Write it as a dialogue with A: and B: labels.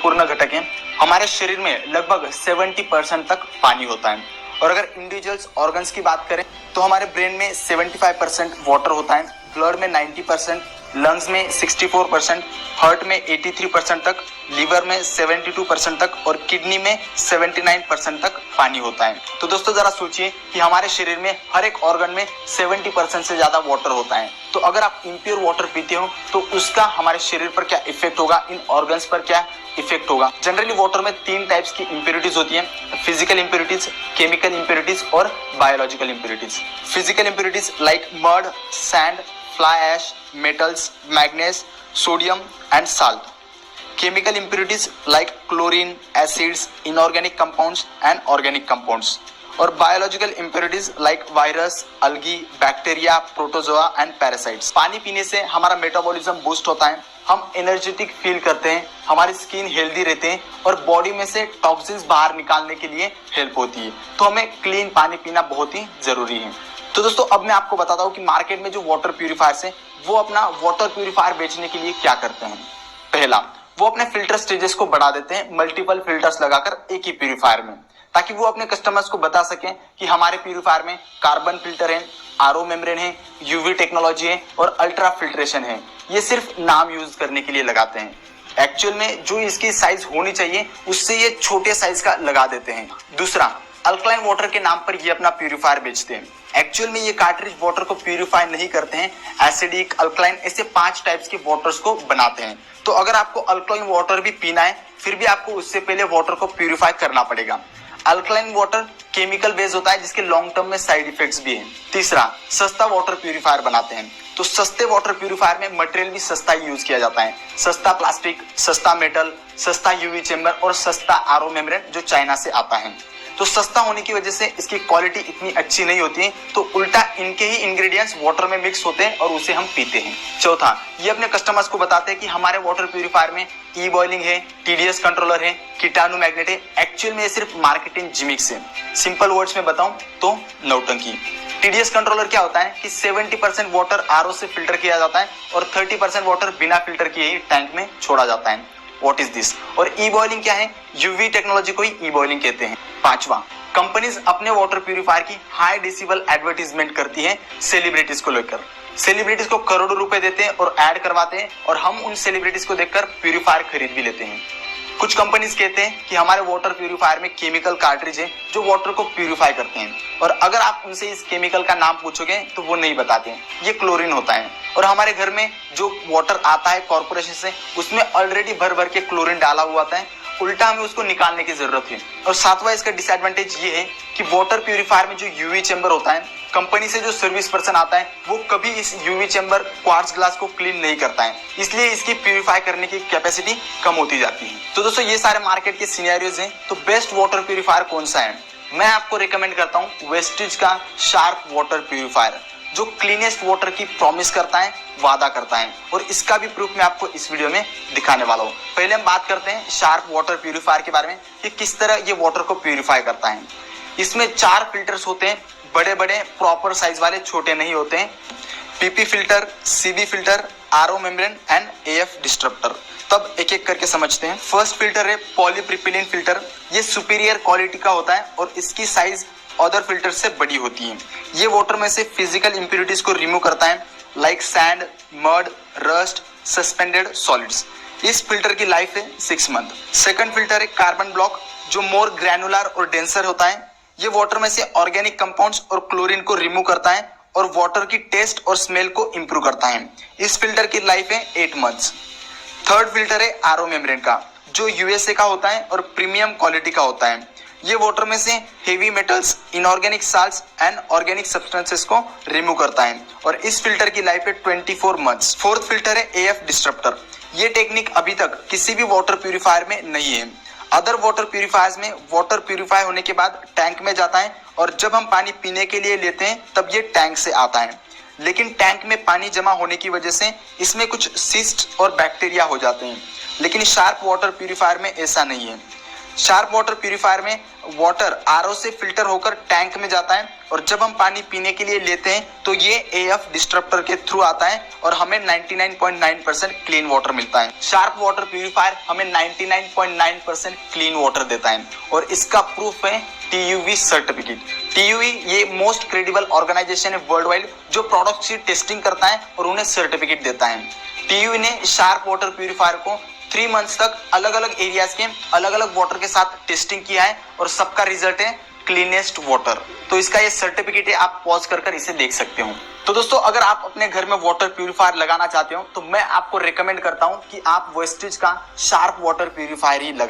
A: महत्वपूर्ण घटक है। हमारे शरीर में लगभग 70% तक पानी होता है। और अगर इंडिविजुअल्स ऑर्गन्स की बात करें तो हमारे ब्रेन में 75% वाटर होता है, ब्लड में 90%, लंग्स में 64%, हार्ट में 83% तक, लीवर में 72% तक और किडनी में 79% तक पानी होता है। तो दोस्तों जरा सोचिए कि हमारे शरीर में हर एक ऑर्गन में 70% से ज्यादा वाटर होता है। तो अगर आप इम्प्योर वाटर पीते हो तो उसका हमारे शरीर पर क्या इफेक्ट होगा, इन ऑर्गन्स पर क्या इफेक्ट होगा। जनरली वाटर में 3 टाइप्स की इम्प्योरिटीज होती है, फिजिकल इम्प्योरिटीज, केमिकल इम्प्योरिटीज और biological impurities. Physical impurities like mud, sand, fly ash, metals, manganese, sodium and salt. Chemical impurities like chlorine, acids, inorganic compounds and organic compounds. और biological impurities like virus, algae, bacteria, protozoa and parasites. पानी पीने से हमारा metabolism boost होता है, हम energetic feel करते हैं, हमारी स्किन हेल्दी रहते हैं और बॉडी में से टॉक्सिन्स बाहर निकालने के लिए हेल्प होती है। तो हमें क्लीन पानी पीना बहुत ही जरूरी है। तो दोस्तों अब मैं आपको बताता हूँ कि मार्केट में जो वाटर प्यूरिफायर्स हैं वो अपना वाटर प्यूरिफायर बेचने के लिए क्या करते हैं। पहला, वो अपने फिल्टर स्टेजेस को बढ़ा देते हैं मल्टीपल फिल्टर्स लगाकर एक ही प्यूरिफायर में, ताकि वो अपने कस्टमर्स को बता सकें कि हमारे प्यूरिफायर में कार्बन फिल्टर है, आरओ मेम्ब्रेन है, यूवी टेक्नोलॉजी है और अल्ट्रा फिल्ट्रेशन है। ये सिर्फ नाम यूज करने के लिए लगाते हैं, एक्चुअल में जो इसकी साइज होनी चाहिए उससे ये छोटे साइज का लगा देते हैं। दूसरा, अल्कलाइन वाटर के नाम पर ये अपना प्यूरिफायर बेचते हैं, एक्चुअल में ये कार्ट्रिज वाटर को प्यूरिफाई नहीं करते हैं, एसिडिक, अल्कलाइन ऐसे 5 टाइप्स के वाटर्स को बनाते हैं। तो अगर आपको अल्कलाइन वाटर भी पीना है फिर भी आपको उससे पहले वाटर को प्यूरिफाई करना पड़ेगा। अल्कलाइन वाटर केमिकल बेस्ड होता है जिसके लॉन्ग टर्म में साइड इफेक्ट्स भी हैं। तीसरा, सस्ता वाटर प्यूरिफायर बनाते हैं। तो सस्ते वाटर प्यूरिफायर में मटेरियल भी सस्ता ही यूज किया जाता है, सस्ता प्लास्टिक, सस्ता मेटल, सस्ता यूवी चेंबर और सस्ता आरओ मेम्ब्रेन जो चाइना से आता है। तो सस्ता होने की वजह से इसकी क्वालिटी इतनी अच्छी नहीं होती है, तो उल्टा इनके ही इंग्रेडिएंट्स वाटर में मिक्स होते हैं और उसे हम पीते हैं। चौथा, ये अपने कस्टमर्स को बताते हैं कि हमारे वाटर प्यूरिफायर में ई बॉइलिंग है, टीडीएस कंट्रोलर है, कीटाणु मैग्नेट है। एक्चुअल में ये सिर्फ मार्केटिंग जिमिक्स है। सिंपल वर्ड्स में बताऊं तो नौटंकी। टीडीएस कंट्रोलर क्या होता है कि 70% वाटर आरओ से फिल्टर किया जाता है और 30% वाटर बिना फिल्टर किए ही टैंक में छोड़ा जाता है। What is this? और ई बॉइलिंग क्या है? यूवी टेक्नोलॉजी को ही ई बॉइलिंग कहते हैं। पांचवा, कंपनीज अपने वाटर प्यूरिफायर की हाई डेसिबल एडवर्टीजमेंट करती है सेलिब्रिटीज को लेकर। सेलिब्रिटीज को करोड़ों रुपए देते हैं और ऐड करवाते हैं और हम उन सेलिब्रिटीज को देखकर प्यूरिफायर खरीद भी लेते हैं। कुछ कंपनीज कहते हैं कि हमारे वाटर प्यूरिफायर में केमिकल कार्ट्रिज है जो वाटर को प्यूरिफाई करते हैं, और अगर आप उनसे इस केमिकल का नाम पूछोगे तो वो नहीं बताते हैं, ये क्लोरीन होता है। और हमारे घर में जो वाटर आता है कॉर्पोरेशन से उसमें ऑलरेडी भर भर के क्लोरीन डाला हुआ आता है, उल्टा हमें उसको निकालने की जरूरत है। और सातवां इसका डिसएडवांटेज ये है कि वाटर प्यूरिफायर में जो यूवी चेंबर होता है, कंपनी से जो सर्विस पर्सन आता है वो कभी इस यूवी चेंबर क्वार्ट्ज ग्लास को क्लीन नहीं करता है, इसलिए इसकी प्यूरिफाई करने की कैपेसिटी कम होती जाती है। तो दोस्तों ये सारे मार्केट के सिनेरियोज हैं। तो बेस्ट वाटर प्यूरिफायर कौन सा है? मैं आपको रिकमेंड करता हूँ वेस्टिज का शार्प वाटर प्यूरिफायर, जो क्लीनेस्ट वाटर की प्रॉमिस करता है, वादा करता है, और इसका भी प्रूफ मैं आपको इस वीडियो में दिखाने वाला हूँ। पहले हम बात करते हैं शार्प वाटर प्यूरिफायर के बारे में कि किस तरह ये वाटर को प्यूरिफाई करता है। इसमें 4 फिल्टर्स होते हैं, बड़े बड़े प्रॉपर साइज वाले, छोटे नहीं होते हैं। PP filter, CB filter, RO membrane and AF disruptor. तब एक एक करके समझते हैं। फर्स्ट फिल्टर है पॉलीप्रोपिलीन फिल्टर। ये सुपीरियर क्वालिटी का होता है और इसकी साइज अदर फिल्टर से बड़ी होती है। ये वाटर में से फिजिकल इंप्योरिटीज को रिमूव करता है, like sand, mud, rust, suspended solids. इस फिल्टर की लाइफ है 6 मंथ। सेकंड फिल्टर है कार्बन ब्लॉक, जो मोर ग्रैनुलर और डेंसर होता है। ये वाटर में से ऑर्गेनिक कंपाउंड्स और क्लोरीन को रिमूव करता है और वाटर की टेस्ट और स्मेल को इंप्रूव करता है। इस फिल्टर की लाइफ है 8 मंथ्स। थर्ड फिल्टर है आरओ मेम्ब्रेन का, जो यूएसए का होता है और प्रीमियम क्वालिटी का होता है। ये वाटर में से heavy metals, inorganic salts and organic substances को रिमूव करता है और इस फिल्टर की लाइफ है 24 मंथ्स। फोर्थ फिल्टर है एएफ डिस्ट्रप्टर। ये टेक्निक अभी तक किसी भी वाटर प्यूरिफायर में नहीं है। अदर वाटर प्यूरिफायर्स में वाटर प्यूरिफाई होने के बाद टैंक में जाता है और जब हम पानी पीने के लिए लेते हैं तब ये टैंक से आता है, लेकिन टैंक में पानी जमा होने की वजह से इसमें कुछ सिस्ट और बैक्टीरिया हो जाते हैं। लेकिन शार्प वाटर प्यूरिफायर में ऐसा नहीं है। शार्प वाटर प्यूरिफायर में वाटर आरओ से फिल्टर होकर टैंक में जाता है और जब हम पानी पीने के लिए लेते हैं तो ये एएफ डिस्ट्रप्टर के थ्रू आता है और हमें 99.9% क्लीन वाटर मिलता है। शार्प वाटर प्यूरिफायर हमें 99.9% क्लीन वाटर देता है और इसका प्रूफ है TUV सर्टिफिकेट। TUV ये मोस्ट क्रेडिबल ऑर्गेनाइजेशन है वर्ल्ड वाइड जो प्रोडक्ट्स की टेस्टिंग करता है और उन्हें सर्टिफिकेट देता है। TUV ने शार्प वाटर प्यूरिफायर को 3 मंथ्स तक अलग अलग एरियाज के अलग अलग वाटर के साथ टेस्टिंग किया है और सबका रिजल्ट है क्लीनेस्ट वाटर। तो इसका ये सर्टिफिकेट है, आप पॉज कर इसे देख सकते हो। तो दोस्तों अगर आप अपने घर में वाटर प्यूरिफायर लगाना चाहते हो तो मैं आपको रिकमेंड करता हूं कि आप वेस्टेज का शार्प वाटर प्यूरिफायर ही लगाएं।